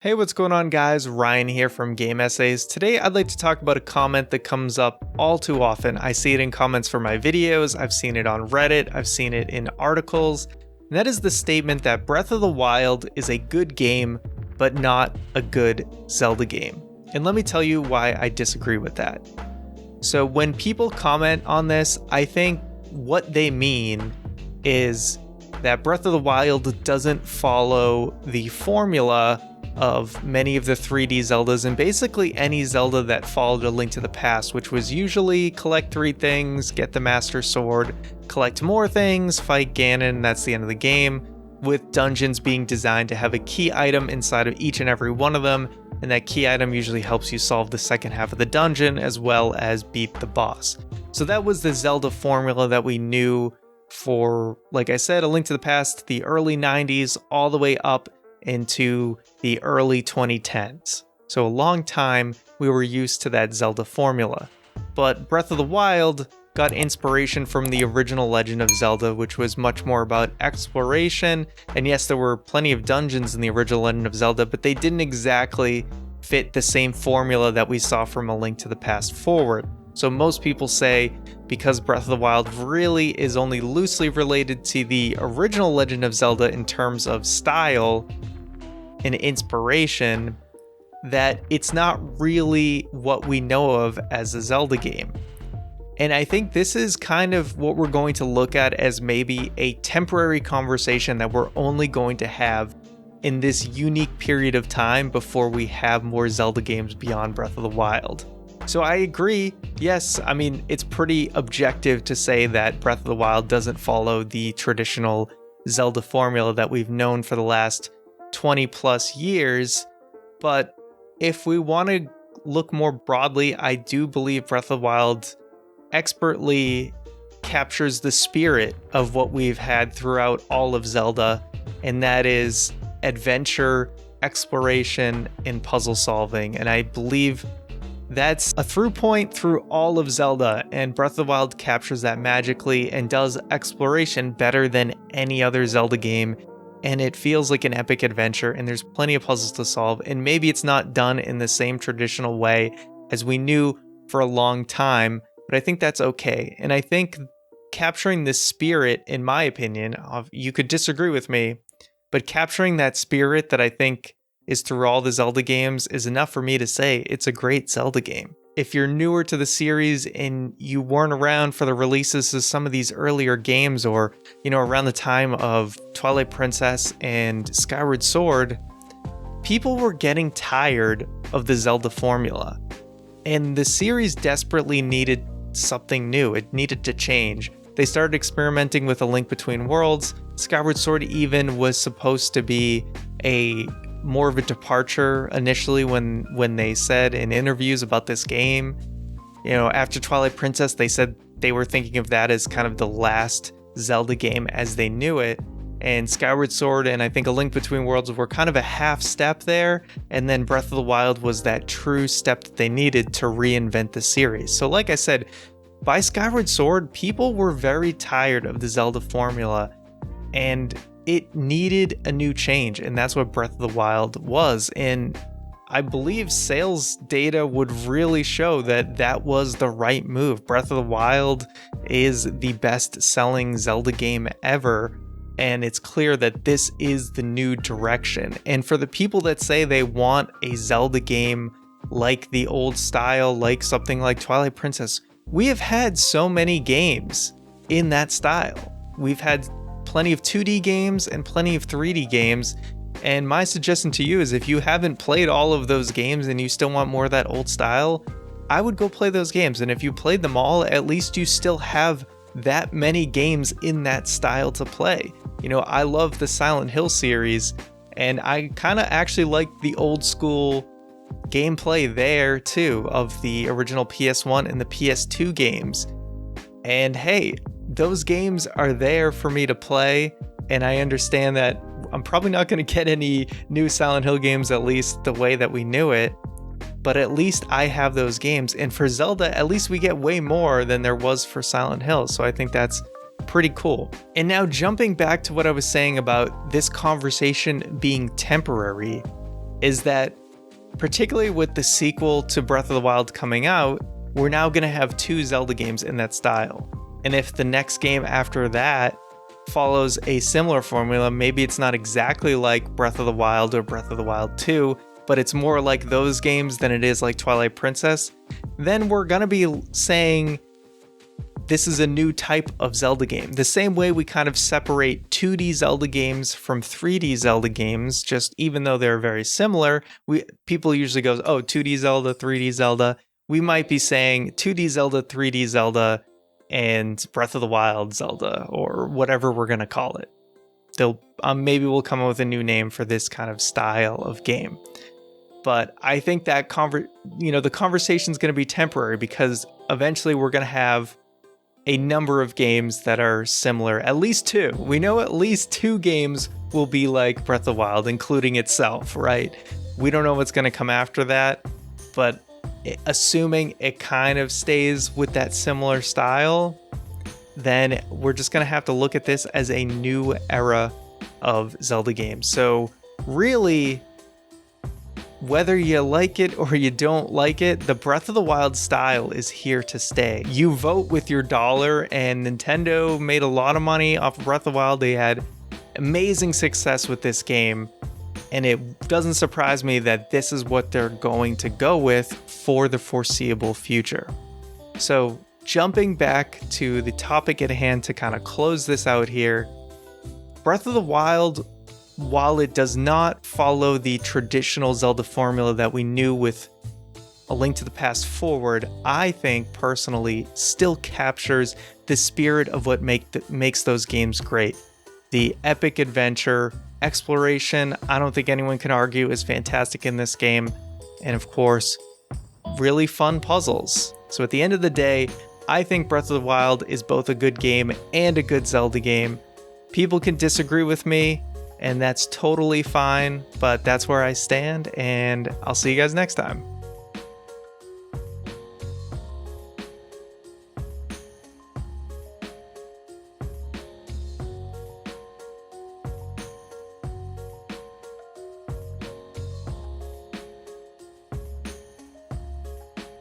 Hey, what's going on guys? Ryan here from Game Essays. Today I'd like to talk about a comment that comes up all too often. I see it in comments for my videos, I've seen it on Reddit, I've seen it in articles, and that is the statement that Breath of the Wild is a good game, but not a good Zelda game. And let me tell you why I disagree with that. So when people comment on this, I think what they mean is that Breath of the Wild doesn't follow the formula of many of the 3D Zeldas and basically any Zelda that followed A Link to the Past, which was usually collect 3 things, get the Master Sword, collect more things, fight Ganon, that's the end of the game, with dungeons being designed to have a key item inside of each and every one of them, and that key item usually helps you solve the second half of the dungeon as well as beat the boss. So that was the Zelda formula that we knew for, like I said, A Link to the Past, the early 90s all the way up into the early 2010s. So a long time we were used to that Zelda formula. But Breath of the Wild got inspiration from the original Legend of Zelda, which was much more about exploration. And yes, there were plenty of dungeons in the original Legend of Zelda, but they didn't exactly fit the same formula that we saw from A Link to the Past forward. So most people say because Breath of the Wild really is only loosely related to the original Legend of Zelda in terms of style and inspiration, that it's not really what we know of as a Zelda game. And I think this is kind of what we're going to look at as maybe a temporary conversation that we're only going to have in this unique period of time before we have more Zelda games beyond Breath of the Wild. So I agree, yes, I mean, it's pretty objective to say that Breath of the Wild doesn't follow the traditional Zelda formula that we've known for the last 20 plus years, but if we want to look more broadly, I do believe Breath of the Wild expertly captures the spirit of what we've had throughout all of Zelda, and that is adventure, exploration, and puzzle solving. And I believe that's a through point through all of Zelda, and Breath of the Wild captures that magically and does exploration better than any other Zelda game, and it feels like an epic adventure, and there's plenty of puzzles to solve, and maybe it's not done in the same traditional way as we knew for a long time, but I think that's okay. And I think capturing this spirit, in my opinion, you could disagree with me, but capturing that spirit that I think is through all the Zelda games is enough for me to say it's a great Zelda game. If you're newer to the series and you weren't around for the releases of some of these earlier games, or, you know, around the time of Twilight Princess and Skyward Sword, people were getting tired of the Zelda formula. And the series desperately needed something new. It needed to change. They started experimenting with A Link Between Worlds. Skyward Sword even was supposed to be more of a departure initially when they said in interviews about this game. You know, after Twilight Princess, they said they were thinking of that as kind of the last Zelda game as they knew it. And Skyward Sword and I think A Link Between Worlds were kind of a half step there. And then Breath of the Wild was that true step that they needed to reinvent the series. So like I said, by Skyward Sword, people were very tired of the Zelda formula, and it needed a new change, and that's what Breath of the Wild was. And I believe sales data would really show that that was the right move. Breath of the Wild is the best-selling Zelda game ever, and it's clear that this is the new direction. And for the people that say they want a Zelda game like the old style, like something like Twilight Princess, we have had so many games in that style. We've had plenty of 2D games and plenty of 3D games, and my suggestion to you is if you haven't played all of those games and you still want more of that old style, I would go play those games. And if you played them all, at least you still have that many games in that style to play. You know, I love the Silent Hill series, and I kind of actually like the old school gameplay there too of the original PS1 and the PS2 games. And hey, those games are there for me to play, and I understand that I'm probably not going to get any new Silent Hill games, at least the way that we knew it, but at least I have those games. And for Zelda, at least we get way more than there was for Silent Hill, so I think that's pretty cool. And now jumping back to what I was saying about this conversation being temporary, is that particularly with the sequel to Breath of the Wild coming out, we're now going to have 2 Zelda games in that style. And if the next game after that follows a similar formula, maybe it's not exactly like Breath of the Wild or Breath of the Wild 2, but it's more like those games than it is like Twilight Princess, then we're going to be saying this is a new type of Zelda game. The same way we kind of separate 2D Zelda games from 3D Zelda games, just even though they're very similar, people usually go, oh, 2D Zelda, 3D Zelda. We might be saying 2D Zelda, 3D Zelda, and Breath of the Wild Zelda, or whatever we're going to call it. Maybe we'll come up with a new name for this kind of style of game. But I think that the conversation is going to be temporary, because eventually we're going to have a number of games that are similar, at least 2. We know at least 2 games will be like Breath of the Wild, including itself, right? We don't know what's going to come after that, but assuming it kind of stays with that similar style, then we're just going to have to look at this as a new era of Zelda games. So really, whether you like it or you don't like it, the Breath of the Wild style is here to stay. You vote with your dollar, and Nintendo made a lot of money off of Breath of the Wild. They had amazing success with this game, and it doesn't surprise me that this is what they're going to go with for the foreseeable future. So jumping back to the topic at hand to kind of close this out here, Breath of the Wild, while it does not follow the traditional Zelda formula that we knew with A Link to the Past forward, I think personally still captures the spirit of what makes those games great. The epic adventure, exploration, I don't think anyone can argue, is fantastic in this game. And of course, really fun puzzles. So at the end of the day, I think Breath of the Wild is both a good game and a good Zelda game. People can disagree with me, and that's totally fine, but that's where I stand, and I'll see you guys next time.